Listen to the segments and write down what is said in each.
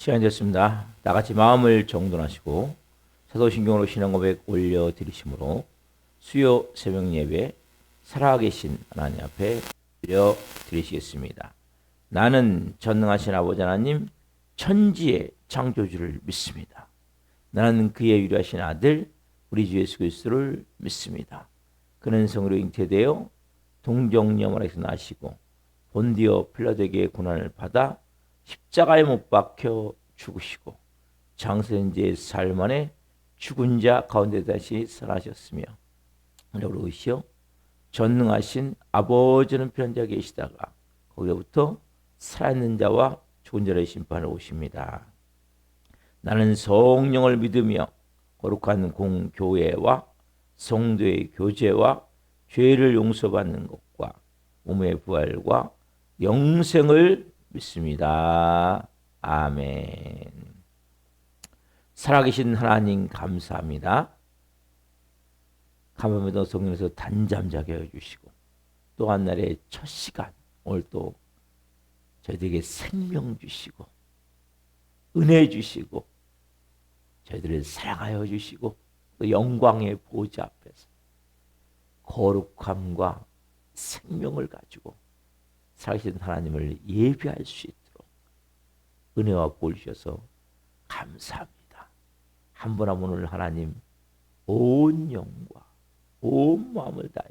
시간이 됐습니다. 나같이 마음을 정돈하시고 사도신경으로 신앙고백 올려드리심으로 수요 새벽 예배 살아계신 하나님 앞에 올려드리시겠습니다. 나는 전능하신 아버지 하나님 천지의 창조주를 믿습니다. 나는 그의 유일하신 아들 우리 주 예수 그리스도를 믿습니다. 그는 성으로 잉태되어 동정녀마에서 나시고 본디오 필라도에게 고난을 받아 십자가에 못 박혀 죽으시고 장세된 지 사흘 만에 죽은 자 가운데 다시 살아나셨으며 그러시오 전능하신 아버지는 편자 계시다가 거기로부터 살아있는 자와 죽은 자를 심판하러 오십니다. 나는 성령을 믿으며 거룩한 공교회와 성도의 교제와 죄를 용서받는 것과 몸의 부활과 영생을 믿습니다. 아멘. 살아계신 하나님 감사합니다. 감사합니다. 성령에서 단잠 자게 해주시고 또 한 날의 첫 시간 오늘 또 저희들에게 생명 주시고 은혜 주시고 저희들을 사랑하여 주시고 또 영광의 보좌 앞에서 거룩함과 생명을 가지고 살아계신 하나님을 예배할 수 있도록 은혜와 복을 주셔서 감사합니다. 한 분 한 분을 하나님 온 영과 온 마음을 다해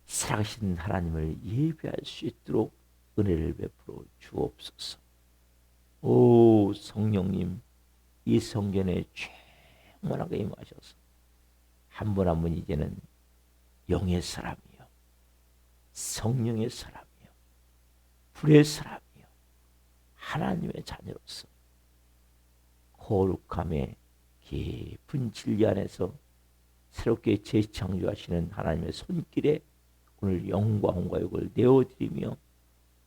살아계신 하나님을 예배할 수 있도록 은혜를 베풀어 주옵소서. 오 성령님 이 성전에 충만하게 임하셔서 한 분 한 분 이제는 영의 사람이요 성령의 사람이요 불의 사람이요 하나님의 자녀로서 거룩함의 깊은 진리 안에서 새롭게 재창조하시는 하나님의 손길에 오늘 영광과 욕을 내어드리며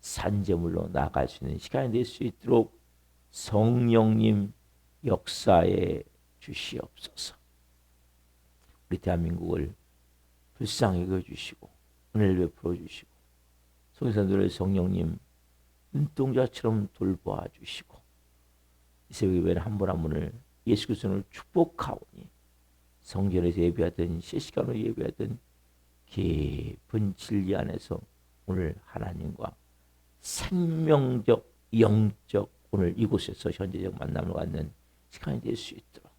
산제물로 나아갈 수 있는 시간이 될 수 있도록 성령님 역사에 주시옵소서. 우리 대한민국을 불쌍히 여겨주시고 은혜를 베풀어 주시고 성도들의 성령님 눈동자처럼 돌보아 주시고 이 새벽 예배는 한 분 한 분을 예수 그리스도를 축복하오니 성전에서 예배하든 실시간으로 예배하든 깊은 진리 안에서 오늘 하나님과 생명적 영적 오늘 이곳에서 현재적 만남을 갖는 시간이 될 수 있도록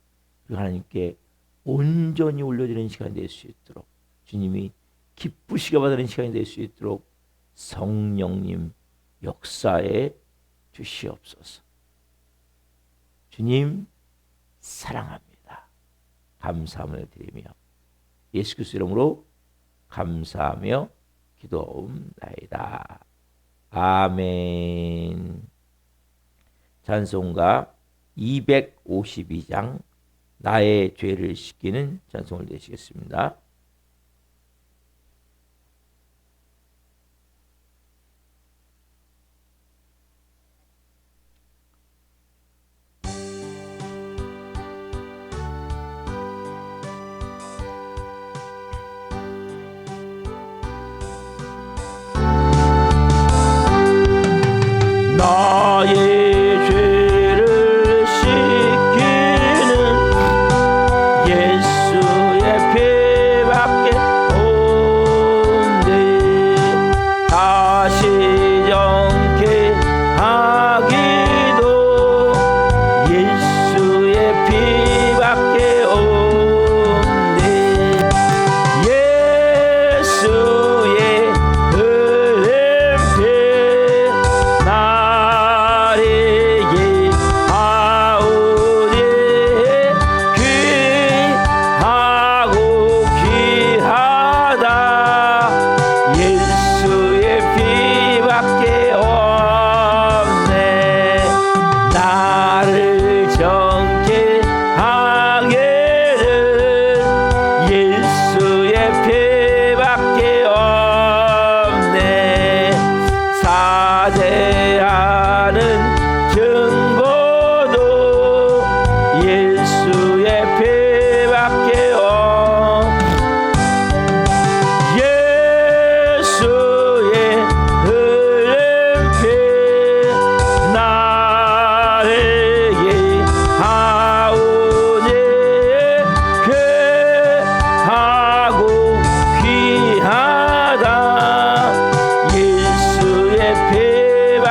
그리고 하나님께 온전히 올려드리는 시간이 될 수 있도록 주님이 기쁘시게 받는 시간이 될 수 있도록 성령님 역사에 주시옵소서. 주님 사랑합니다. 감사함을 드리며 예수 그리스도 이름으로 감사하며 기도하옵나이다. 아멘. 찬송가 252장 나의 죄를 씻기는 찬송을 내시겠습니다. 나의 죄를 씻기는 예수의 피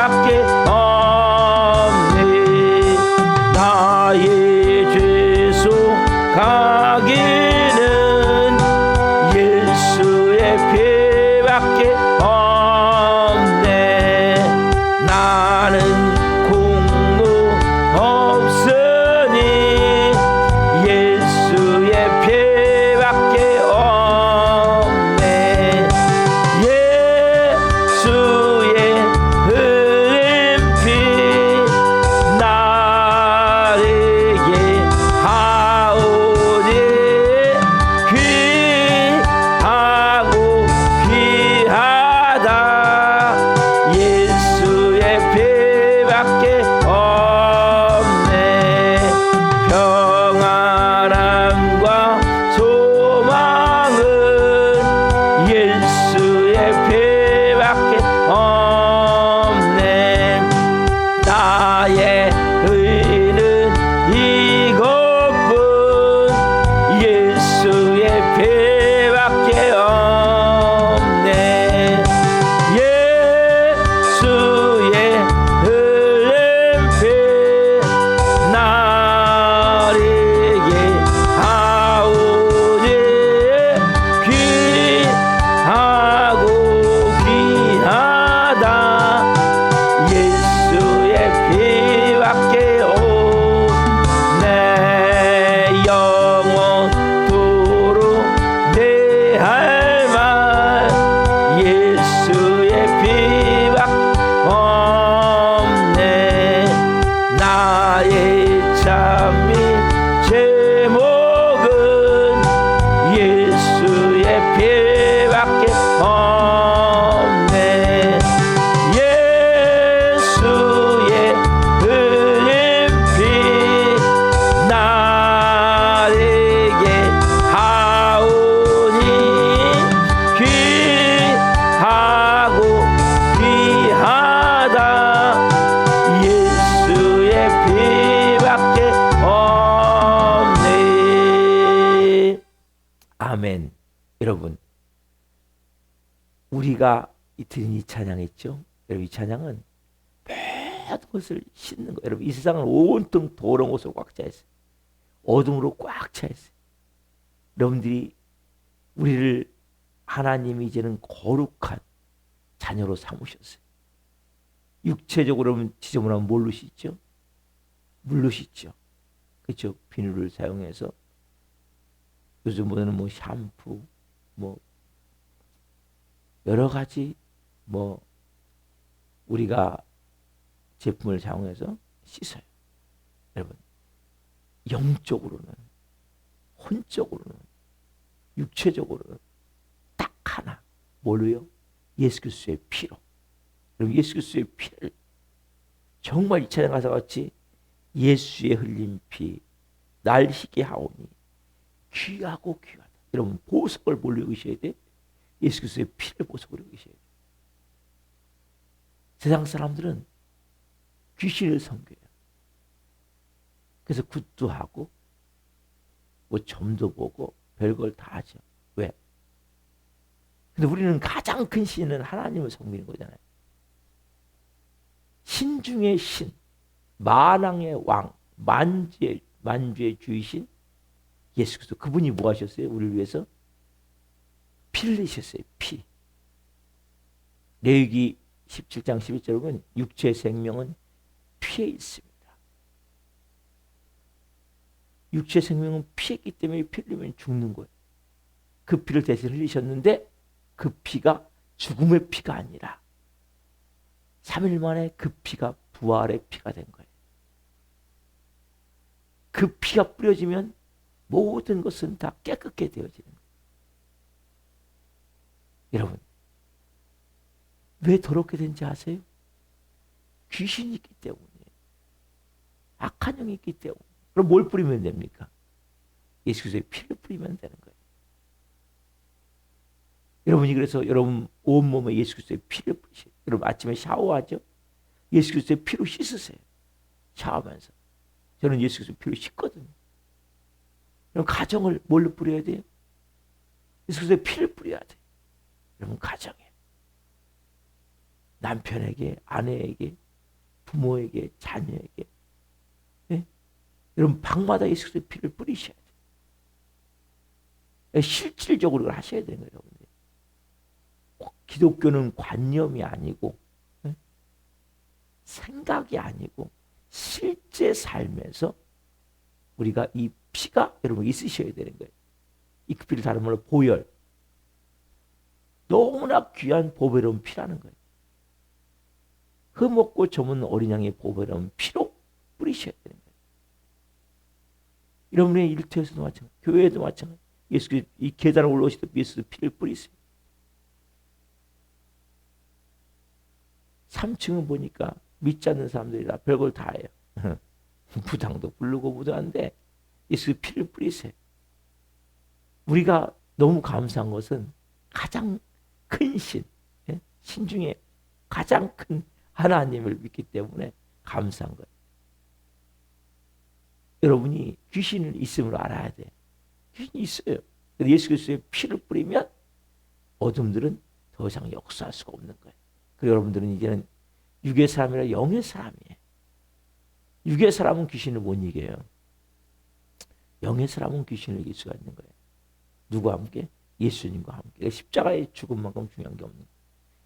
피밖에 없네. 나의 죄수 가기는 예수의 피밖에 없네. 나는 공로 없으니 예수의 피밖에 없네. 예수의 흘린 피 나에게 하오니 귀하고 귀하다. 예수의 피밖에 없네. 평안함과 소망은 예수의 피밖에 없네. 나의 의는 이것뿐 예수의 피밖에 없네. 예수의 흘린 피 나에게 하오니 귀하고 귀하다. 예수의 피밖에 없네. 영원토록 내 할 말 예수의 피밖에 없네. 나의 찬미 제목은 예수의 피밖에 없네. 예수의 흘린 피 나에게 하오니 귀하고 귀하다. 예수의 피밖에 없네. 아멘. 여러분, 우리가 들은 이 찬양했죠? 여러분, 이 찬양은 모든 것을 씻는 거예요. 여러분, 이 세상은 온통 더러운 것으로 꽉 차 있어요. 어둠으로 꽉 차 있어요. 여러분들이 우리를 하나님이 이제는 거룩한 자녀로 삼으셨어요. 육체적으로 지저분하면 뭘로 씻죠? 물로 씻죠. 그렇죠? 비누를 사용해서 요즘보다는 뭐 샴푸, 뭐 여러 가지 뭐 우리가 제품을 사용해서 씻어요. 여러분, 영적으로는, 혼적으로는, 육체적으로는 딱 하나, 뭘로요? 예수 그리스도의 피로. 여러분, 예수 그리스도의 피를 정말 이 찬양 가사 같이 예수의 흘린 피 날 희게 하오니 귀하고 귀하다. 여러분, 보석을 뭘로 여기셔야 돼? 예수 그리스도의 피를 보석으로 여기셔야 돼. 세상 사람들은 귀신을 섬겨요. 그래서 굿도 하고 뭐 점도 보고 별걸 다 하죠. 왜? 근데 우리는 가장 큰 신은 하나님을 섬기는 거잖아요. 신 중의 신, 만왕의 왕, 만주의 주이신 예수 그리스도. 그분이 뭐 하셨어요? 우리를 위해서 피를 내셨어요. 피. 레위기 17장 11절에 보면 육체의 생명은 피에 있습니다. 육체의 생명은 피에 있기 때문에 피를 흘리면 죽는 거예요. 그 피를 대신 흘리셨는데 그 피가 죽음의 피가 아니라 3일 만에 그 피가 부활의 피가 된 거예요. 그 피가 뿌려지면 모든 것은 다 깨끗게 되어지는 거예요. 여러분, 왜 더럽게 된지 아세요? 귀신이 있기 때문에, 악한 영이 있기 때문에. 그럼 뭘 뿌리면 됩니까? 예수 그리스도의 피를 뿌리면 되는 거예요. 여러분이 그래서 여러분 온몸에 예수 그리스도의 피를 뿌리세요. 여러분 아침에 샤워하죠? 예수 그리스도의 피로 씻으세요. 샤워하면서. 저는 예수 그리스도의 피로 씻거든요. 여러분 가정을 뭘로 뿌려야 돼요? 예수 그리스도의 피를 뿌려야 돼요. 여러분 가정에. 남편에게, 아내에게, 부모에게, 자녀에게. 예? 여러분 방마다 예수 그리스도의 피를 뿌리셔야 돼요. 실질적으로 그걸 하셔야 되는 거예요. 여러분들. 기독교는 관념이 아니고 예? 생각이 아니고 실제 삶에서 우리가 이 피가 여러분 있으셔야 되는 거예요. 이 피를 다른 말로 보혈. 너무나 귀한 보배로운 피라는 거예요. 흠없고 점은 어린 양의 보배로운 피로 뿌리셔야 되는 거예요. 여러분의 일터에서도 마찬가지, 교회에도 마찬가지. 예수 이 계단을 올라오실 때 예수 피를 뿌리세요. 3층은 보니까 믿지 않는 사람들이라 별걸 다 해요. 부당도 부르고 무도한데 예수 피를 뿌리세요. 우리가 너무 감사한 것은 가장 큰 신, 신 중에 가장 큰 하나님을 믿기 때문에 감사한 거예요. 여러분이 귀신을 있음을 알아야 돼. 귀신이 있어요. 예수 그리스도의 피를 뿌리면 어둠들은 더 이상 역사할 수가 없는 거예요. 그리고 여러분들은 이제는 육의 사람이 아니라 영의 사람이에요. 육의 사람은 귀신을 못 이겨요. 영의 사람은 귀신을 이길 수가 있는 거예요. 누구와 함께? 예수님과 함께. 십자가의 죽음만큼 중요한 게 없는 거예요.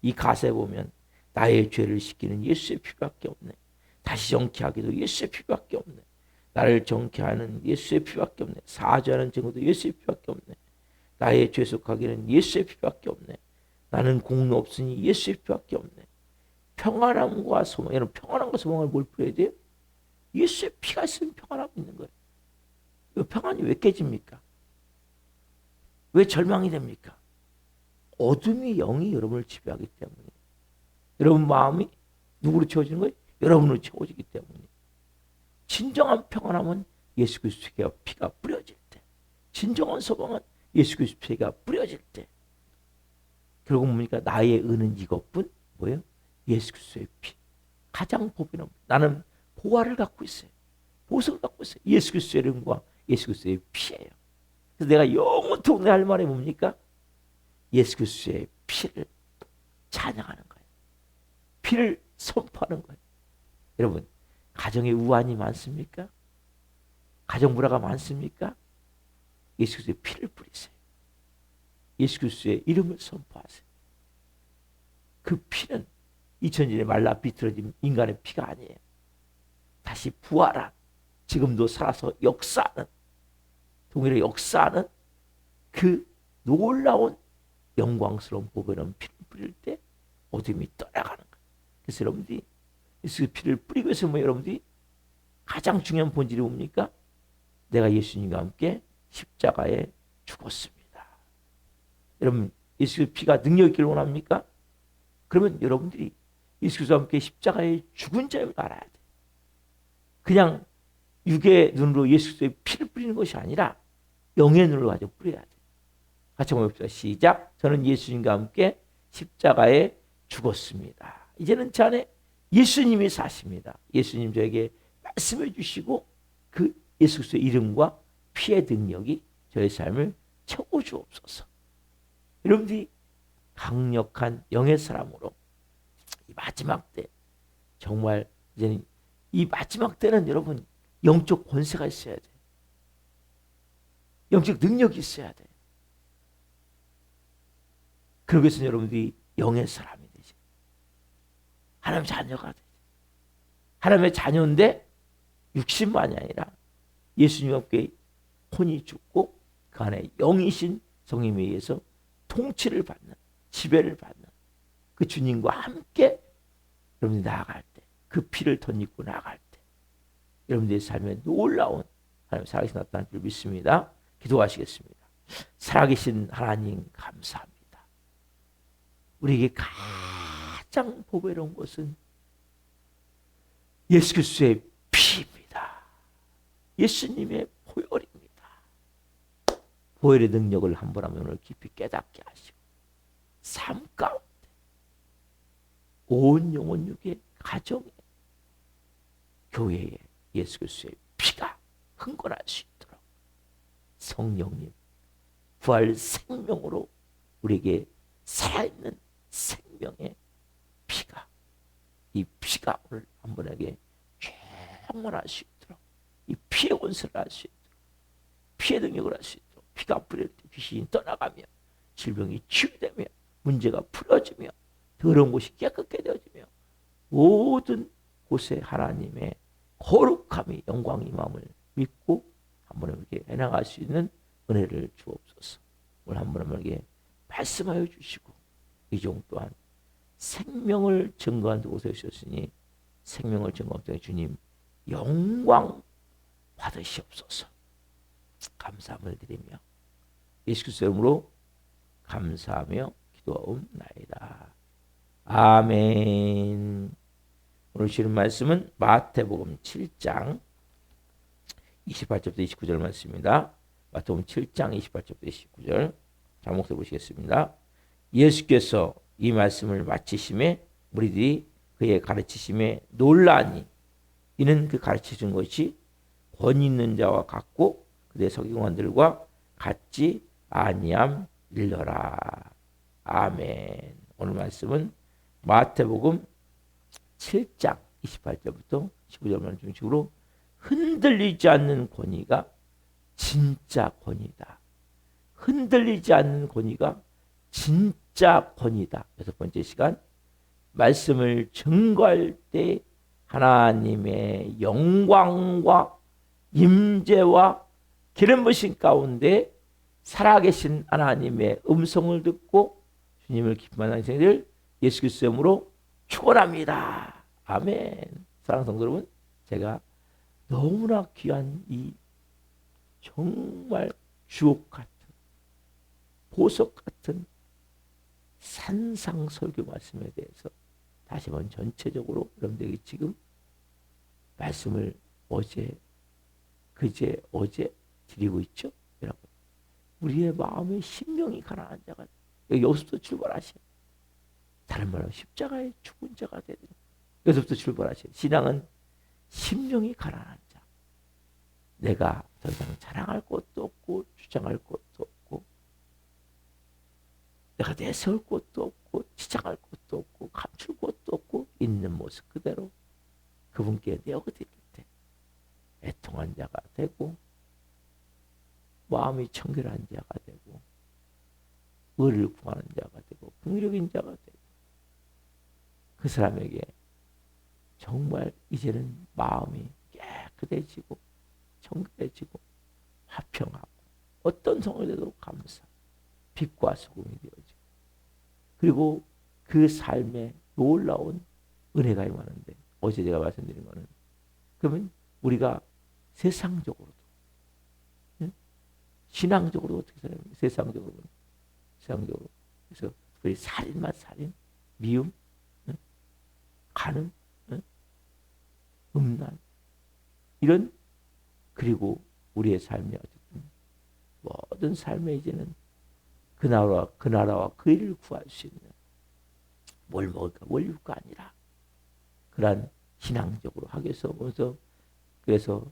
이 가사에 보면 나의 죄를 씻기는 예수의 피밖에 없네. 다시 정케하기도 예수의 피밖에 없네. 나를 정케하는 예수의 피밖에 없네. 사죄하는 증거도 예수의 피밖에 없네. 나의 죄 속하기는 예수의 피밖에 없네. 나는 공로 없으니 예수의 피밖에 없네. 평안함과 소망. 여러분 평안함과 소망을 뭘 뿌려야 돼요? 예수의 피가 있으면 평안하고 있는 거예요. 이 평안이 왜 깨집니까? 왜 절망이 됩니까? 어둠이 영이 여러분을 지배하기 때문에. 여러분 마음이 누구로 채워지는 거예요? 여러분으로 채워지기 때문에. 진정한 평안함은 예수 그리스도의 피가 뿌려질 때. 진정한 소망은 예수 그리스도의 피가 뿌려질 때. 결국 뭡니까? 나의 의는 이것뿐. 뭐예요? 예수 그리스도의 피. 가장 보배는 나는 보화를 갖고 있어요. 보석을 갖고 있어요. 예수 그리스도의 이름과 예수 그리스도의 피예요. 그래서 내가 영원토록 할 말이 뭡니까? 예수 그리스도의 피를 찬양하는 거예요. 피를 선포하는 거예요. 여러분 가정에 우환이 많습니까? 가정 불화가 많습니까? 예수 그리스도의 피를 뿌리세요. 예수 그리스도의 이름을 선포하세요. 그 피는 2000년에 말라 비틀어진 인간의 피가 아니에요. 다시 부활한, 지금도 살아서 역사하는, 동일하게 역사하는 그 놀라운 영광스러운 보배로운 피를 뿌릴 때 어둠이 떠나가는 거예요. 그래서 여러분들이 예수 피를 뿌리고 있으면 여러분들이 가장 중요한 본질이 뭡니까? 내가 예수님과 함께 십자가에 죽었습니다. 여러분 예수 피가 능력 있기를 원합니까? 그러면 여러분들이 예수 그리스도와 함께 십자가에 죽은 자를 알아야 돼요. 그냥 육의 눈으로 예수 그리스도의 피를 뿌리는 것이 아니라 영의 눈을 가지고 뿌려야 돼요. 같이 한번 봅시다. 시작. 저는 예수님과 함께 십자가에 죽었습니다. 이제는 제 안에 예수님이 사십니다. 예수님 저에게 말씀해 주시고 그 예수 그리스도의 이름과 피의 능력이 저의 삶을 채워주옵소서. 여러분들이 강력한 영의 사람으로 이 마지막 때 정말 이제는 이 마지막 때는 여러분 영적 권세가 있어야 돼. 영적 능력이 있어야 돼. 그러기 위해서는 여러분들이 영의 사람이 되죠. 하나님의 자녀가 되죠. 하나님의 자녀인데 육신만이 아니라 예수님과 함께 혼이 죽고 그 안에 영이신 성령에 의해서 통치를 받는, 지배를 받는 그 주님과 함께 여러분이 나아갈 때, 그 피를 덧입고 나아갈 때 여러분들의 삶에 놀라운 하나님 살아계신 나타날 줄 믿습니다. 기도하시겠습니다. 살아계신 하나님 감사합니다. 우리에게 가장 보배로운 것은 예수 그리스도의 피입니다. 예수님의 보혈입니다. 보혈의 능력을 한번 하면 오늘 깊이 깨닫게 하시고 삶 가운데 온 영혼 육의 가정에 교회에 예수 그리스도의 피가 흥건할 수 있도록 성령님 부활 생명으로 우리에게 살아있는 생명의 피가 이 피가 오늘 한 분에게 충만할 수 있도록 이 피의 권세를 할 수 있도록 피의 능력을 할 수 있도록 피가 뿌릴 때 귀신이 떠나가며 질병이 치유되며 문제가 풀어지며 더러운 곳이 깨끗게 되어지며 모든 곳에 하나님의 거룩함이 영광이 마음을 믿고 한 분에게 해나갈 수 있는 은혜를 주옵소서. 오늘 한 분에게 말씀하여 주시고 이 종 또한 생명을 증거한 곳에 오셨으니 생명을 증거한 주님 영광 받으시옵소서. 감사함을 드리며 예수 그리스도의 이름으로 감사하며 기도하옵나이다. 아멘. 오늘 주시는 말씀은 마태복음 7장 28절부터 29절 말씀입니다. 마태복음 7장 28절부터 29절 제목을 보시겠습니다. 예수께서 이 말씀을 마치심에 무리들이 그의 가르치심에 놀라니 이는 그 가르치신 것이 권위 있는 자와 같고 그의 서기관들과 같지 아니함일러라. 아멘. 오늘 말씀은 마태복음 7장 28절부터 19절만 중심으로 흔들리지 않는 권위가 진짜 권위다. 흔들리지 않는 권위가 진짜 권위다. 6번째 시간 말씀을 증거할 때 하나님의 영광과 임재와 기름 부으심 가운데 살아계신 하나님의 음성을 듣고 주님을 기뻐하는 인생들 예수 그리스도의 이름으로 축원합니다. 아멘. 사랑하는 성도 여러분, 제가 너무나 귀한 이 정말 주옥 같은 보석 같은 산상 설교 말씀에 대해서 다시 한번 전체적으로 여러분들에게 지금 말씀을 어제 그제 어제 드리고 있죠. 여러분, 우리의 마음에 심령이 가난한 자가 여기서부터 출발하셔. 다른 말로 십자가에 죽은 자가 되는 여기서부터 출발하셔. 신앙은 심령이 가난한 자. 내가 더 이상 자랑할 것도 없고 주장할 것도 없고 내가 내세울 것도 없고 치장할 것도 없고 감출 것도 없고 있는 모습 그대로 그분께 내어드릴 때 애통한 자가 되고 마음이 청결한 자가 되고 의를 구하는 자가 되고 긍휼적인 자가 되고 그 사람에게 정말 이제는 마음이 깨끗해지고 청결해지고 화평하고 어떤 성을에도 감사 빛과 소금이 되어지고 그리고 그 삶에 놀라운 은혜가 임하는데 어제 제가 말씀드린 거는 그러면 우리가 세상적으로도 신앙적으로 어떻게 살아요? 세상적으로 그래서 우리 살인만 살인 미움 간음 음란 이런 그리고 우리의 삶이 어쨌든 모든 삶에 이제는 그 나라와 그 일을 구할 수 있는 뭘 먹을까 뭘 입을까 아니라 그러한 신앙적으로 하기 위해서 그래서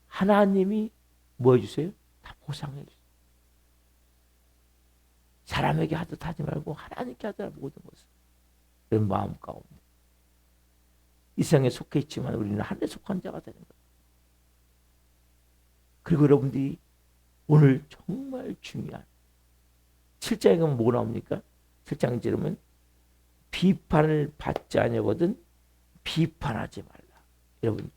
하나님이 뭐 해주세요? 다 보상해 주세요. 사람에게 하듯 하지 말고 하나님께 하더라 모든 것을. 그런 마음 가운데 이 세상에 속해 있지만 우리는 하늘에 속한 자가 되는 거예요. 그리고 여러분들이 오늘 정말 중요한 7장에 가면 뭐 나옵니까? 7장 이름은 비판을 받지 아니하거든 비판하지 말라. 여러분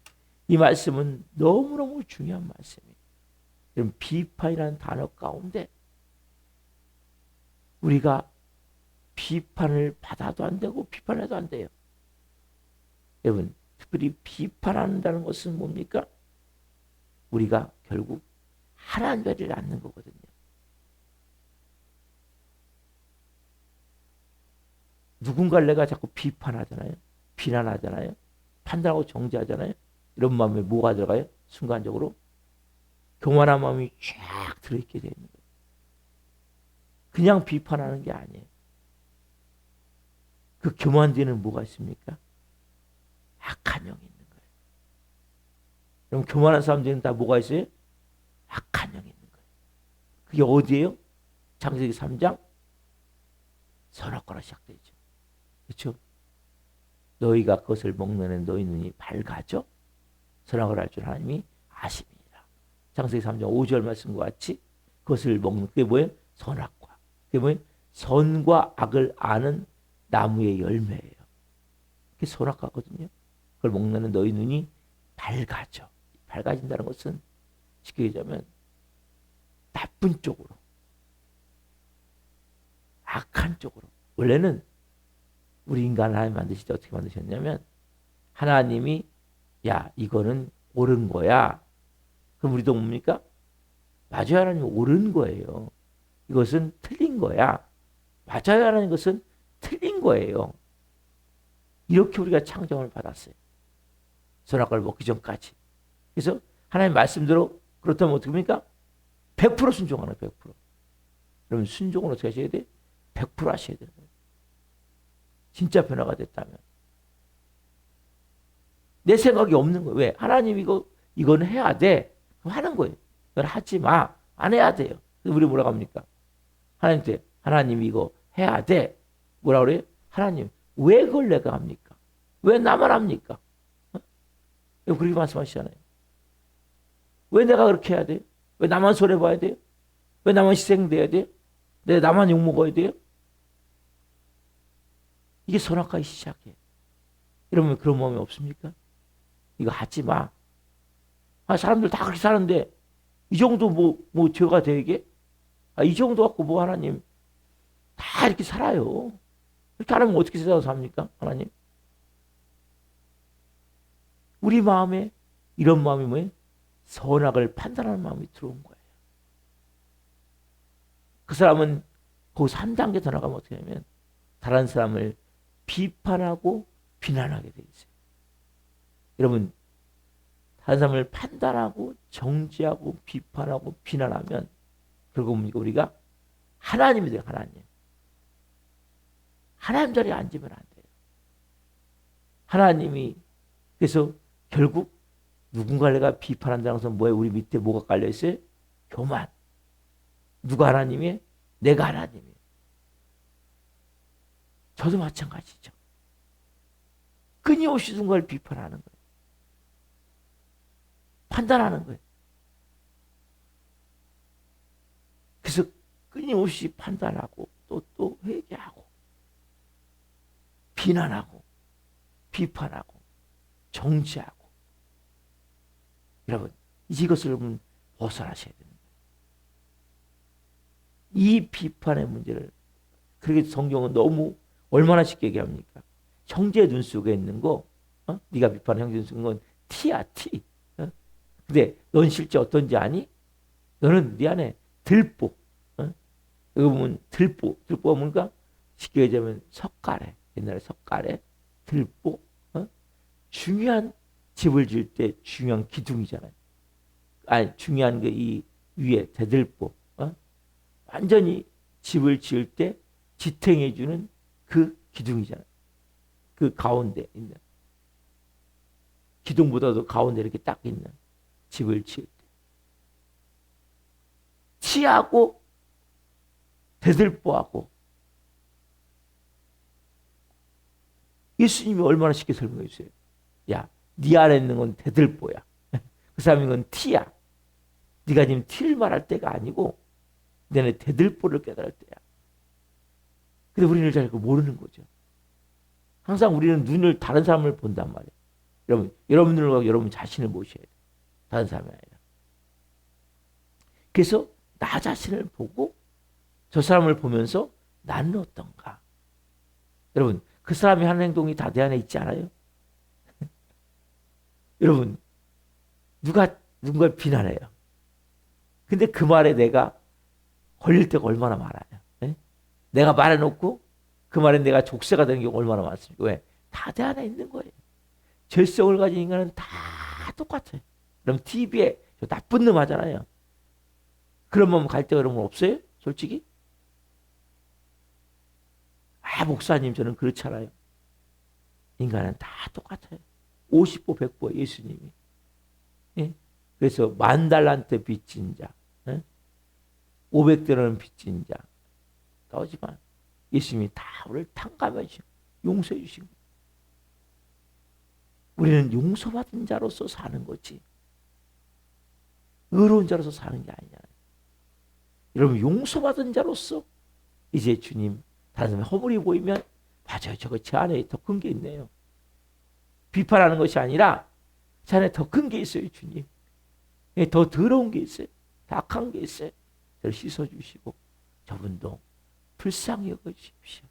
이 말씀은 너무너무 중요한 말씀이에요. 여러분 비판이라는 단어 가운데 우리가 비판을 받아도 안 되고 비판해도 안 돼요. 여러분 특별히 비판한다는 것은 뭡니까? 우리가 결국 하나님 자리를 앉는 거거든요. 누군가를 내가 자꾸 비판하잖아요. 비난하잖아요. 판단하고 정죄하잖아요. 이런 마음에 뭐가 들어가요? 순간적으로 교만한 마음이 쫙 들어있게 되는 거예요. 그냥 비판하는 게 아니에요. 그 교만 뒤에는 뭐가 있습니까? 악한 영이 있는 거예요. 그럼 교만한 사람들은 다 뭐가 있어요? 악한 영이 있는 거예요. 그게 어디예요? 창세기 3장 선악과로 시작되죠. 그렇죠? 너희가 그것을 먹는 너희 눈이 밝아져 선악을 알 줄 하나님이 아십니다. 창세기 3장 5절 말씀과 같이 그것을 먹는 그게 뭐예요? 선악과. 그게 뭐예요? 선과 악을 아는 나무의 열매예요. 그게 선악과거든요. 그걸 먹는 너희 눈이 밝아져. 밝아진다는 것은 쉽게 얘기하면 나쁜 쪽으로, 악한 쪽으로. 원래는 우리 인간을 하나님 만드실 때 어떻게 만드셨냐면 하나님이 야 이거는 옳은 거야. 그럼 우리도 뭡니까? 맞아요. 하나님이 옳은 거예요. 이것은 틀린 거야. 맞아요. 하나님 것은 틀린 거예요. 이렇게 우리가 창조를 받았어요. 선악과를 먹기 전까지. 그래서 하나님 말씀대로 그렇다면 어떻게 합니까? 100% 순종하는 100%. 그러면 순종을 어떻게 하셔야 돼? 100% 하셔야 되는 거예요. 진짜 변화가 됐다면. 내 생각이 없는 거예요. 왜? 하나님 이건 해야 돼. 그럼 하는 거예요. 이건 하지 마. 안 해야 돼요. 그래서 우리 뭐라고 합니까? 하나님한테 하나님 이거 해야 돼. 뭐라고 그래요? 하나님 왜 그걸 내가 합니까? 왜 나만 합니까? 그렇게 말씀하시잖아요. 왜 내가 그렇게 해야 돼요? 왜 나만 손해봐야 돼요? 왜 나만 희생돼야 돼요? 왜 나만 욕먹어야 돼요? 이게 선악과의 시작이에요. 여러분 그런 마음이 없습니까? 이거 하지 마. 사람들 다 그렇게 사는데 이 정도 뭐 죄가 되게? 이 정도 갖고 뭐 하나님 다 이렇게 살아요. 이렇게 안 하면 어떻게 세상을 삽니까? 하나님. 우리 마음에 이런 마음이 뭐예요? 선악을 판단하는 마음이 들어온 거예요. 그 사람은 거기서 한 단계 더 나가면 어떻게 하냐면 다른 사람을 비판하고 비난하게 돼 있어요. 여러분 다른 사람을 판단하고 정죄하고 비판하고 비난하면 결국 우리가 하나님이 돼요. 하나님 자리에 앉으면 안 돼요. 하나님이 그래서 결국 누군가를 내가 비판한다는 것은 뭐예요? 우리 밑에 뭐가 깔려 있어요? 교만. 누가 하나님이에요? 내가 하나님이에요. 저도 마찬가지죠. 끊임없이 누군가를 비판하는 거예요. 판단하는 거예요. 그래서 끊임없이 판단하고 또 회개하고 비난하고 비판하고 정죄하고 여러분 이것을 여러분 벗어나셔야 됩니다. 이 비판의 문제를 그렇게 성경은 너무 얼마나 쉽게 얘기합니까? 형제 눈 속에 있는 거 네가 비판한 형제 눈 속에 있는 건 티야 티. 근데 넌 실제 어떤지 아니? 너는 네 안에 들보. 여기 보면 들보가 뭔가 쉽게 얘기하면 석가래. 옛날에 석가래 들보. 중요한 집을 지을 때 중요한 기둥이잖아요. 중요한 게 이 위에 대들보. 완전히 집을 지을 때 지탱해주는 그 기둥이잖아요. 그 가운데 있는. 기둥보다도 가운데 이렇게 딱 있는 집을 지을 때. 티하고 대들보하고 예수님이 얼마나 쉽게 설명해 주세요. 야, 네 안에 있는 건 대들보야. 그 사람인 건 티야. 네가 지금 티를 말할 때가 아니고 너네 대들보를 깨달을 때야. 근데 우리는 잘 그걸 모르는 거죠. 항상 우리는 눈을 다른 사람을 본단 말이에요. 여러분 눈을 가고 여러분 자신을 보셔야 돼요. 다른 사람이 아니라. 그래서 나 자신을 보고 저 사람을 보면서 나는 어떤가. 여러분 그 사람이 하는 행동이 다 내 안에 있지 않아요? 여러분 누군가를 비난해요. 근데 그 말에 내가 걸릴 때가 얼마나 많아요. 네? 내가 말해놓고 그 말에 내가 족쇄가 되는 경우가 얼마나 많습니까? 왜? 다 내 안에 있는 거예요. 죄성을 가진 인간은 다 똑같아요. 그럼 TV에 저 나쁜 놈 하잖아요. 그런 마음 갈 때가 여러분 없어요? 솔직히? 목사님 저는 그렇잖아요. 인간은 다 똑같아요. 50보 100보 예수님이. 예? 그래서 10,000달란트 빚진 자, 500대는 빚진 자 나오지만 예수님이 다 우리를 탕감해 주시고 용서해 주신 거예요. 우리는 용서받은 자로서 사는 거지. 의로운 자로서 사는 게 아니냐. 여러분, 용서받은 자로서 이제 주님 다른 사람의 허물이 보이면 맞아요. 저거 제 안에 더 큰 게 있네요. 비판하는 것이 아니라 제 안에 더 큰 게 있어요. 주님. 더 더러운 게 있어요. 더 악한 게 있어요. 저를 씻어주시고 저분도 불쌍히 여겨주십시오.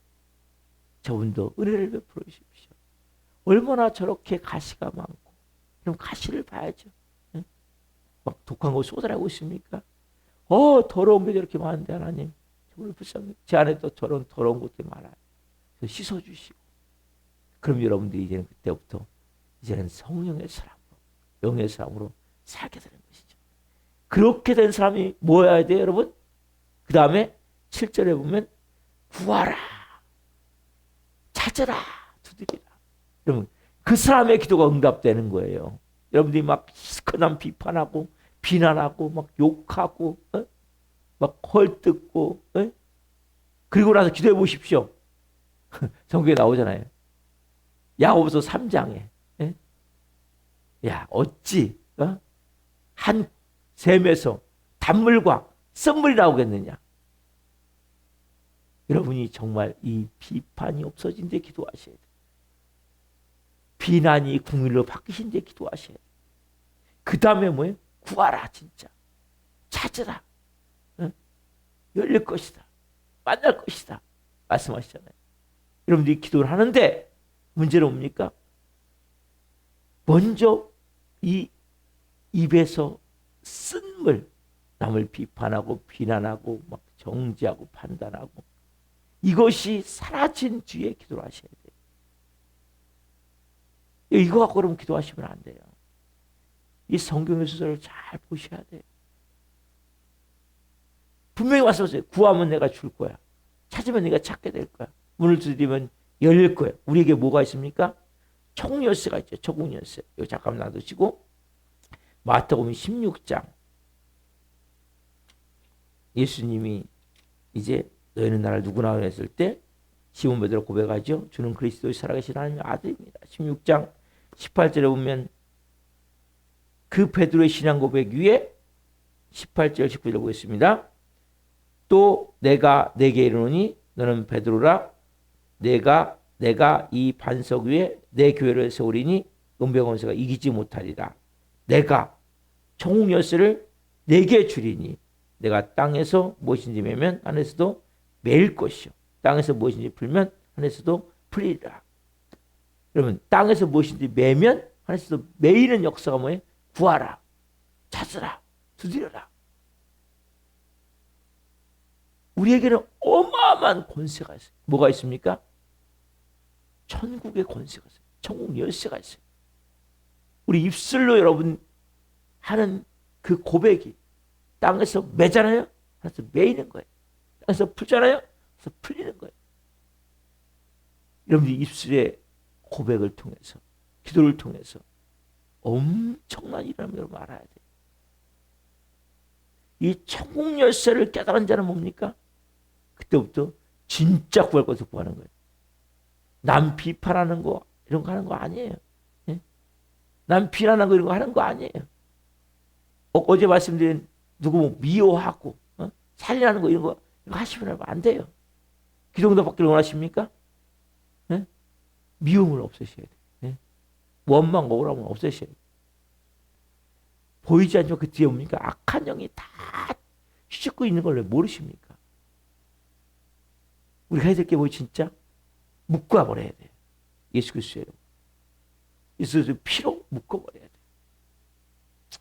저분도 은혜를 베풀어 주십시오. 얼마나 저렇게 가시가 많고, 그럼 가시를 봐야죠. 막 독한 거 쏟아내고 있습니까? 더러운 게 저렇게 많은데 하나님, 저분을 불쌍히, 제 안에 또 저런 더러운 것들이 많아요. 씻어주시고. 그럼 여러분들이 이제는 그때부터 이제는 성령의 사람으로, 영의 사람으로 살게 되는 것이죠. 그렇게 된 사람이 뭐여야 돼요, 여러분? 그 다음에 7절에 보면 구하라, 찾으라, 두드리라. 여러분, 그 사람의 기도가 응답되는 거예요. 여러분들이 막 시커먼 비판하고 비난하고 막 욕하고 막 헐뜯고 그리고 나서 기도해 보십시오. 성경에 나오잖아요. 야고보서 3장에 야 어찌 한 샘에서 단물과 썬물이 나오겠느냐. 여러분이 정말 이 비판이 없어진 데 기도하셔야 돼요. 비난이 궁일로 바뀌신 데 기도하셔야 돼요. 그 다음에 뭐예요? 구하라, 진짜. 찾으라. 열릴 것이다. 만날 것이다. 말씀하시잖아요. 여러분들이 기도를 하는데 문제는 뭡니까? 먼저 이 입에서 쓴물, 남을 비판하고 비난하고 막 정죄하고 판단하고 이것이 사라진 뒤에 기도를 하셔야 돼요. 이거 갖고 그러면 기도하시면 안 돼요. 이 성경의 수절을 잘 보셔야 돼요. 분명히 말씀하세요. 구하면 내가 줄 거야. 찾으면 내가 찾게 될 거야. 문을 두드리면 열릴 거야. 우리에게 뭐가 있습니까? 총열쇠가 있죠. 총열쇠. 이거 잠깐 놔두시고 마태복음 16장. 예수님이 이제 너희는 나를 누구나 했을 때 시몬 베드로 고백하죠. 주는 그리스도의 살아계신 하나님의 아들입니다. 16장 18절에 보면 그 베드로의 신앙 고백 위에 18절 19절 보겠습니다. 또 내가 내게 이르노니 너는 베드로라 내가 이 반석 위에 내 교회를 세우리니 은병원세가 이기지 못하리라. 내가 총국 열쇠를 내게 주리니 내가 땅에서 무엇인지 매면 하늘에서도 매일 것이요 땅에서 무엇인지 풀면 하늘에서도 풀리리라. 여러분, 땅에서 무엇인지 매면 하늘에서도 매이는 역사가 뭐예요? 구하라, 찾으라, 두드려라. 우리에게는 어마어마한 권세가 있어요. 뭐가 있습니까? 천국의 권세가 있어요. 천국 열쇠가 있어요. 우리 입술로 여러분 하는 그 고백이 땅에서 매잖아요. 땅에서 매이는 거예요. 땅에서 풀잖아요. 그래서 풀리는 거예요. 여러분들이 입술의 고백을 통해서, 기도를 통해서 엄청난 일을 여러분 알아야 돼요. 이 천국 열쇠를 깨달은 자는 뭡니까? 그때부터 진짜 구할 것을 구하는 거예요. 남 비판하는 거 이런 거 하는 거 아니에요. 예? 남 비난하는 거 이런 거 하는 거 아니에요. 어제 말씀드린 누구 뭐 미워하고 살인하는 거 이런 거 하시면 안 돼요. 기도응답 받기를 원하십니까? 예? 미움을 없애셔야 돼요. 예? 원망 억울함을 없애셔야 돼요. 보이지 않지만 그 뒤에 뭡니까? 악한 영이 다 씻고 있는 걸 왜 모르십니까? 우리가 해야 될 게 뭐 진짜? 묶어버려야 돼요. 예수 그리스도로. 예수 그리스도의 피로 묶어버려야 돼요.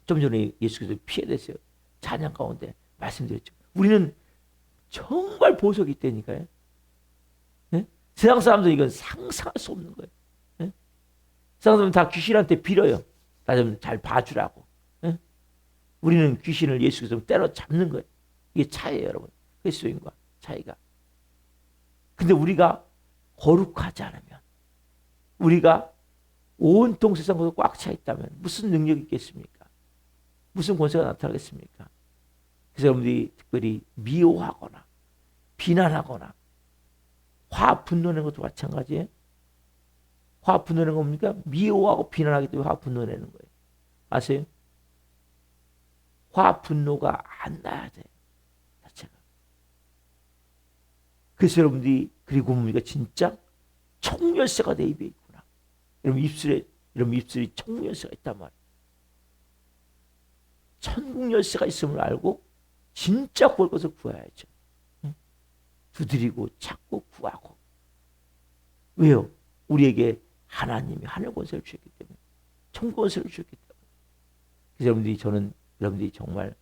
좀 전에 예수 그리스도의 피에 대해서 찬양 가운데 말씀드렸죠. 우리는 정말 보석이 있다니까요. 네? 세상 사람들 이건 상상할 수 없는 거예요. 네? 세상 사람들 다 귀신한테 빌어요. 나 좀 잘 봐주라고. 네? 우리는 귀신을 예수 그리스도 때려잡는 거예요. 이게 차이예요, 여러분. 그리스도인과 차이가. 근데 우리가 거룩하지 않으면, 우리가 온통 세상으로 꽉 차 있다면 무슨 능력이 있겠습니까? 무슨 권세가 나타나겠습니까? 그래서 여러분들이 특별히 미워하거나 비난하거나 분노하는 것도 마찬가지예요. 화 분노내는 겁니까? 미워하고 비난하기 때문에 화 분노내는 거예요. 아세요? 화 분노가 안 나야 돼. 자체가. 그래서 여러분들이 그리고 우리가 진짜 총열쇠가 내 입에 있구나. 여러분 입술이 총열쇠가 있단 말이에요. 천국 열쇠가 있음을 알고 진짜 구할 것을 구해야죠. 두드리고 찾고 구하고. 왜요? 우리에게 하나님이 하늘 권세를 주셨기 때문에, 천국 권세를 주셨기 때문에. 그래서 여러분들이 정말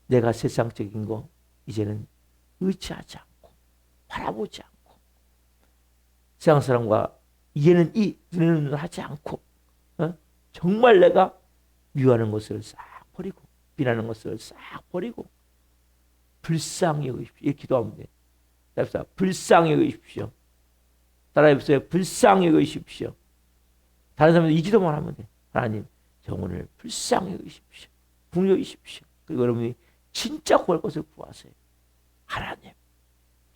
내가 세상적인 거 이제는 의지하지 않고 바라보지 않고 세상 사람과 이제는 이 눈에는 하지 않고 정말 내가 미워하는 것을 싹 버리고 비난하는 것을 싹 버리고 불쌍히 여기십시오. 이렇게 기도하면 돼요. 따라서 불쌍히 여기십시오. 따라해보세요. 불쌍히 여기십시오. 다른 사람은 이 기도만 하면 돼요. 하나님, 영혼을 불쌍히 여기십시오. 긍휼히 여기십시오. 그리고 여러분이 진짜 구할 것을 구하세요. 하나님,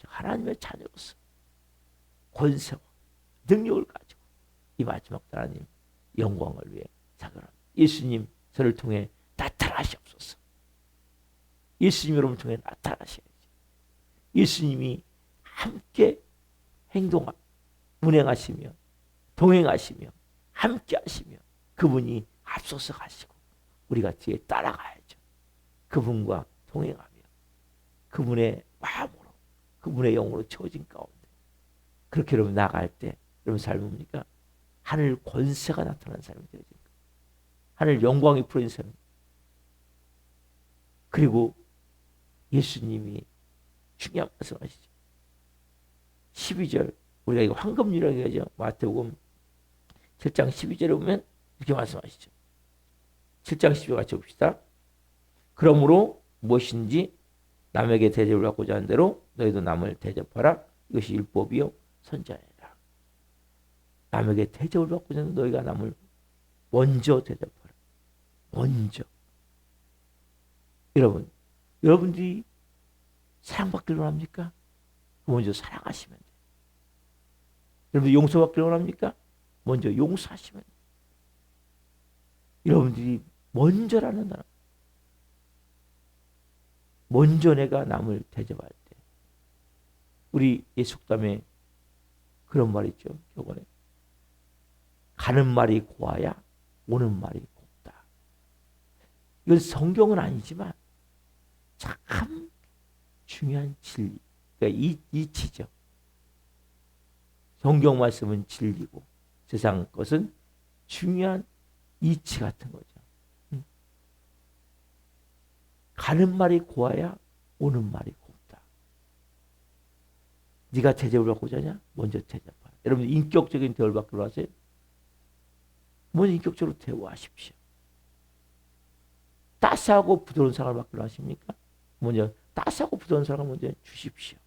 하나님의 자녀로서 권세와 능력을 가지고 이 마지막 하나님 영광을 위해 사랑합니다. 예수님 저를 통해 나타나시옵소서. 예수님 여러분을 통해 나타나셔야지. 예수님이 함께 운행하시며 동행하시며 함께 하시며 그분이 앞서서 가시고 우리가 뒤에 따라가야죠. 그분과 동행하며 그분의 마음으로 그분의 영으로 채워진 가운데 그렇게 여러분 나갈 때 여러분 삶이 뭡니까? 하늘 권세가 나타나는 삶이 되어진 거예요. 하늘 영광이 풀어진 삶. 그리고 예수님이 중요한 말씀하시죠. 12절 우리가 이거 황금률이라고 얘기하죠. 마태복음 7장 12절에 보면 이렇게 말씀하시죠. 7장 12절 같이 봅시다. 그러므로 무엇인지 남에게 대접을 받고자 하는 대로 너희도 남을 대접하라. 이것이 율법이요 선지자니라. 남에게 대접을 받고자 하는 너희가 남을 먼저 대접하라. 먼저. 여러분들이 사랑받기를 원합니까? 먼저 사랑하시면 돼요. 여러분들 용서받기를 원합니까? 먼저 용서하시면 돼요. 여러분들이 먼저라는 단어. 먼저 내가 남을 대접할 때. 우리 예속담에 그런 말이 있죠. 저번에 가는 말이 고와야 오는 말이 곱다. 이건 성경은 아니지만 참 중요한 진리. 그러니까 이치죠. 성경 말씀은 진리고 세상 것은 중요한 이치 같은 거죠. 가는 말이 고와야 오는 말이 곱다. 네가 대접을 받고자 하냐? 먼저 대접하라. 여러분 인격적인 대우를 받기로 하세요. 먼저 인격적으로 대우하십시오. 따스하고 부드러운 사랑을 받기로 하십니까? 먼저 따스하고 부드러운 사랑을 먼저 주십시오.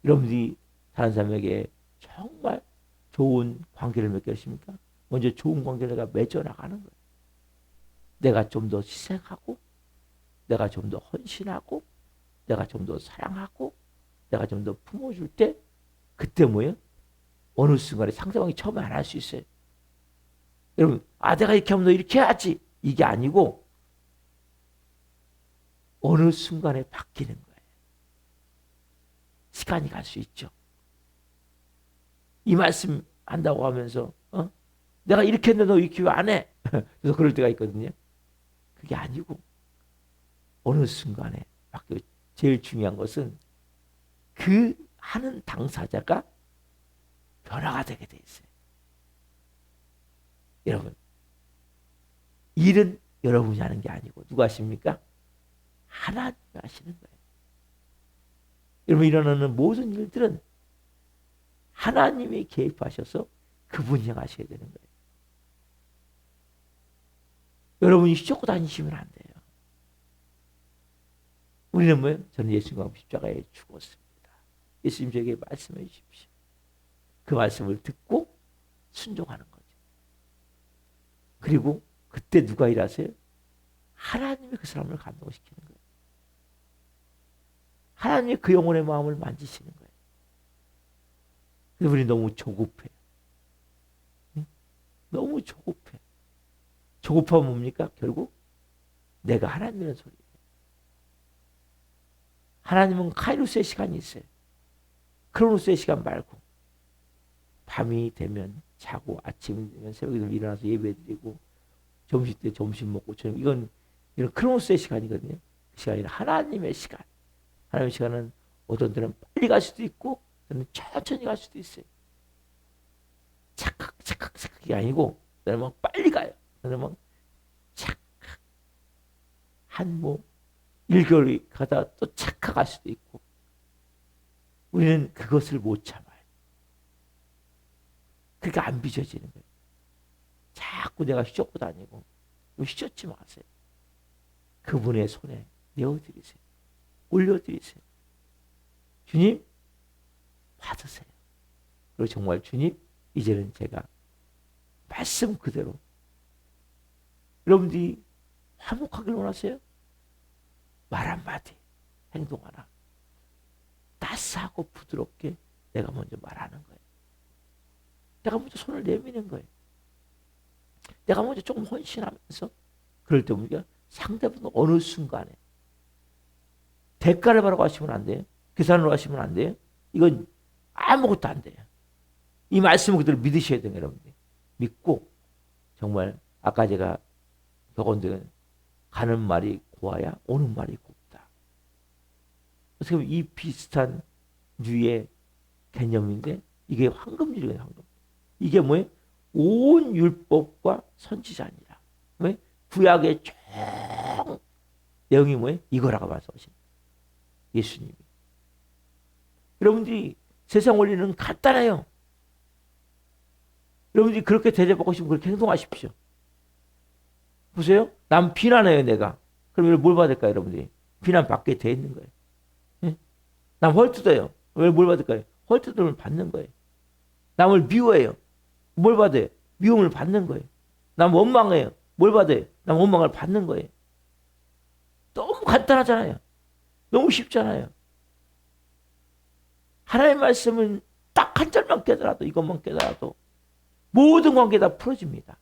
여러분들이 다른 사람에게 정말 좋은 관계를 맺게 하십니까? 먼저 좋은 관계를 내가 맺어나가는 거예요. 내가 좀 더 희생하고 내가 좀 더 헌신하고 내가 좀 더 사랑하고 내가 좀 더 품어줄 때 그때 뭐예요? 어느 순간에 상대방이 처음에 안 할 수 있어요. 여러분 내가 이렇게 하면 너 이렇게 해야지 이게 아니고 어느 순간에 바뀌는 거예요. 시간이 갈 수 있죠. 이 말씀 한다고 하면서 내가 이렇게 했는데 너 이렇게 왜 안 해? 그래서 그럴 때가 있거든요. 그게 아니고 어느 순간에 바뀌고 제일 중요한 것은 그 하는 당사자가 변화가 되게 돼 있어요. 여러분 일은 여러분이 하는 게 아니고 누가 하십니까? 하나님이 하시는 거예요. 여러분 일어나는 모든 일들은 하나님이 개입하셔서 그분이 하셔야 되는 거예요. 여러분이 휘젓고 다니시면 안 돼요. 우리는 뭐예요? 저는 예수님과 십자가에 죽었습니다. 예수님 저에게 말씀해 주십시오. 그 말씀을 듣고 순종하는 거죠. 그리고 그때 누가 일하세요? 하나님이 그 사람을 감동시키는 거예요. 하나님이 그 영혼의 마음을 만지시는 거예요. 우리 너무 조급해. 응? 너무 조급해. 조급하면 뭡니까? 결국 내가 하나님이라는 소리예요. 하나님은 카이로스의 시간이 있어요. 크로노스의 시간 말고 밤이 되면 자고 아침이 되면 새벽에 되면 일어나서 예배드리고 점심 때 점심 먹고 저녁 이건 크로노스의 시간이거든요. 그 시간이 하나님의 시간. 하나님의 시간은 어떤 때는 빨리 갈 수도 있고 어떤 천천히 갈 수도 있어요. 착각이 아니고 어떤 막 빨리 가요. 어떤 막 착각 한 뭐 1개월이 가다 또 착각할 수도 있고 우리는 그것을 못 참아요. 그러니까 안 빚어지는 거예요. 자꾸 내가 휘젓고 다니고 휘젓지 마세요. 그분의 손에 내어드리세요. 올려드리세요. 주님 받으세요. 그리고 정말 주님 이제는 제가 말씀 그대로 여러분들이 화목하길 원하세요? 말 한마디 행동 하나 따스하고 부드럽게 내가 먼저 말하는 거예요. 내가 먼저 손을 내미는 거예요. 내가 먼저 조금 헌신하면서 그럴 때 우리가 상대방은 어느 순간에 대가를 바라고 하시면 안 돼요. 계산으로 하시면 안 돼요. 이건 아무것도 안 돼요. 이 말씀을 그대로 믿으셔야 돼요. 여러분들. 믿고 정말 아까 제가 격언드린 가는 말이 고와야 오는 말이 곱다. 어떻게 보면 이 비슷한 류의 개념인데 이게 황금률이에요. 황금. 이게 뭐예요? 온 율법과 선지자니라. 왜? 구약의 총 내용이 뭐예요? 이거라고 말씀하신 예수님이. 여러분들이 세상 원리는 간단해요. 여러분들이 그렇게 대접받고 싶으면 그렇게 행동하십시오. 보세요. 남 비난해요, 내가. 그럼 뭘 받을까요, 여러분들이? 비난 받게 돼 있는 거예요. 예? 남 헐뜯어요. 왜 뭘 받을까요? 헐뜯음을 받는 거예요. 남을 미워해요. 뭘 받아요? 미움을 받는 거예요. 남 원망해요. 뭘 받아요? 남 원망을 받는 거예요. 너무 간단하잖아요. 너무 쉽잖아요. 하나님의 말씀은 딱 한 절만 깨달아도 이것만 깨달아도 모든 관계 다 풀어집니다.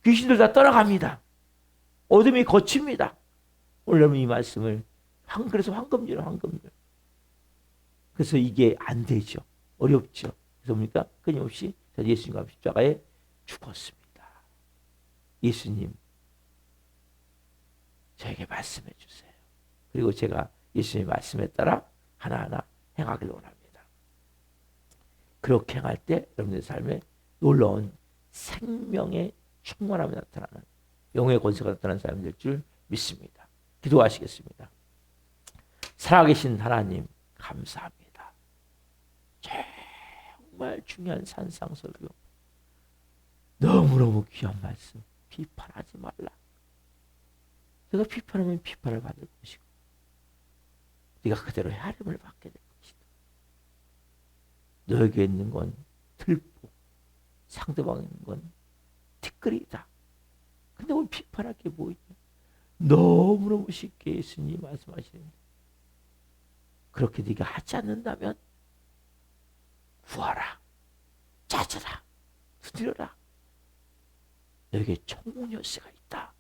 귀신들 다 떠나갑니다. 어둠이 거칩니다. 오늘 이 말씀을 그래서 황금줄. 그래서 이게 안 되죠. 어렵죠. 그래서 뭡니까? 끊임없이 예수님과 십자가에 죽었습니다. 예수님 저에게 말씀해 주세요. 그리고 제가 예수님의 말씀에 따라 하나하나 행하기를 원합니다. 그렇게 행할 때 여러분의 삶에 놀라운 생명의 충만함이 나타나는 영의 권세가 나타나는 삶이 될 줄 믿습니다. 기도하시겠습니다. 살아계신 하나님 감사합니다. 정말 중요한 산상설교 너무너무 귀한 말씀 비판하지 말라. 내가 비판하면 비판을 받을 것이고 네가 그대로 헤아림을 받게 될 것이다. 너에게 있는 건 들보 상대방에 있는 건 티끌이다. 근데 오늘 비판할 게 뭐 있냐. 너무너무 쉽게 예수님이 말씀하시는데 그렇게 네가 하지 않는다면 구하라. 찾아라. 두드려라. 너에게 총무열쇠가 있다.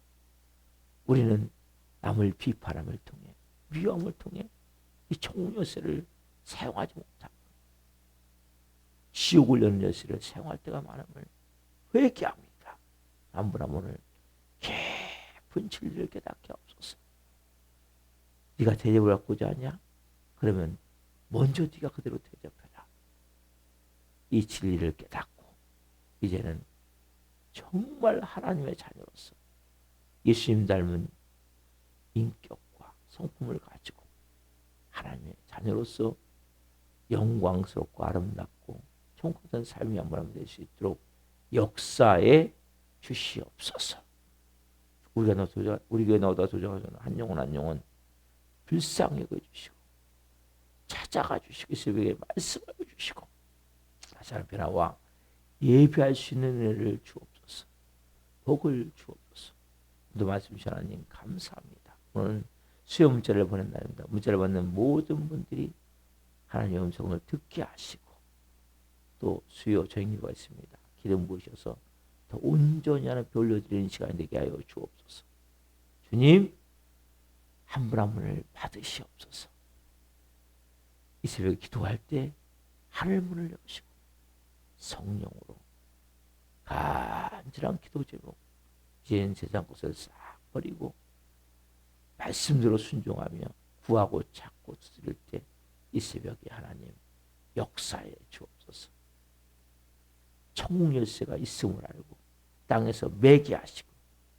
우리는 남을 비판함을 통해 위험을 통해 이 총무열쇠를 사용하지 못하고 지옥을 여는 열쇠를 사용할 때가 많음을 회개합니다. 남부남 오늘 깊은 진리를 깨닫게 없소서. 네가 대접을 받고자 하냐? 그러면 먼저 네가 그대로 대접해라. 이 진리를 깨닫고 이제는 정말 하나님의 자녀로서 예수님 닮은 인격과 성품을 가지고 하나님의 자녀로서 영광스럽고 아름답고 총같은 삶이 한번 될 수 있도록 역사에 주시옵소서. 우리가 교회 나오다 도전하는 한 영혼 불쌍히 여겨주시고 찾아가 주시고 새벽에 말씀을 주시고 다시 한번 변화와 예배할 수 있는 은혜를 주옵소서. 복을 주옵소서. 또 말씀 주신 하나님 감사합니다. 오늘 수요 문자를 보낸 날입니다. 문자를 받는 모든 분들이 하나님의 음성을 듣게 하시고 또 수요 정의가 있습니다. 기름 부으셔서 더 온전히 하나님께 올려드리는 시간이 되게 하여 주옵소서. 주님 한 분 한 분을 받으시옵소서. 이 새벽에 기도할 때 하늘 문을 여시고 성령으로 간절한 기도 제목 이제는 세상 것을 싹 버리고 말씀대로 순종하며 구하고 찾고 드릴 때 이 새벽에 하나님 역사해 주옵소서. 천국 열쇠가 있음을 알고 땅에서 매게 하시고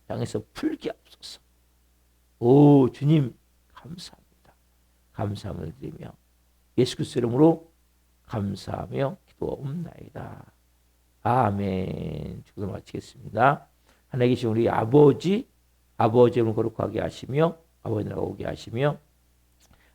땅에서 풀게 하옵소서. 오 주님 감사합니다. 감사함을 드리며 예수 그리스도 이름으로 감사하며 기도옵나이다. 아멘. 기도 마치겠습니다. 하나님 계신 우리 아버지, 아버지를 거룩하게 하시며 아버지 나라가 오게 하시며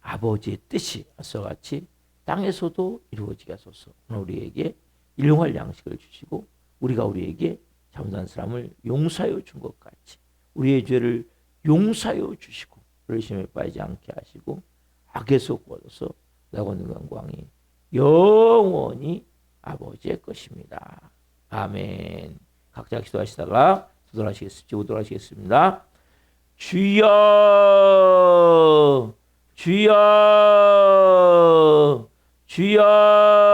아버지의 뜻이 앞서 같이 땅에서도 이루어지게 하소서. 오늘 우리에게 일용할 양식을 주시고 우리가 우리에게 잘못한 사람을 용서하여 준 것 같이 우리의 죄를 용서하여 주시고 의심에 빠지지 않게 하시고 악에서 구원해서 나오는 영광이 영원히 아버지의 것입니다. 아멘. 각자 기도하시다가 기도하시겠습니다. 주여 주여 주여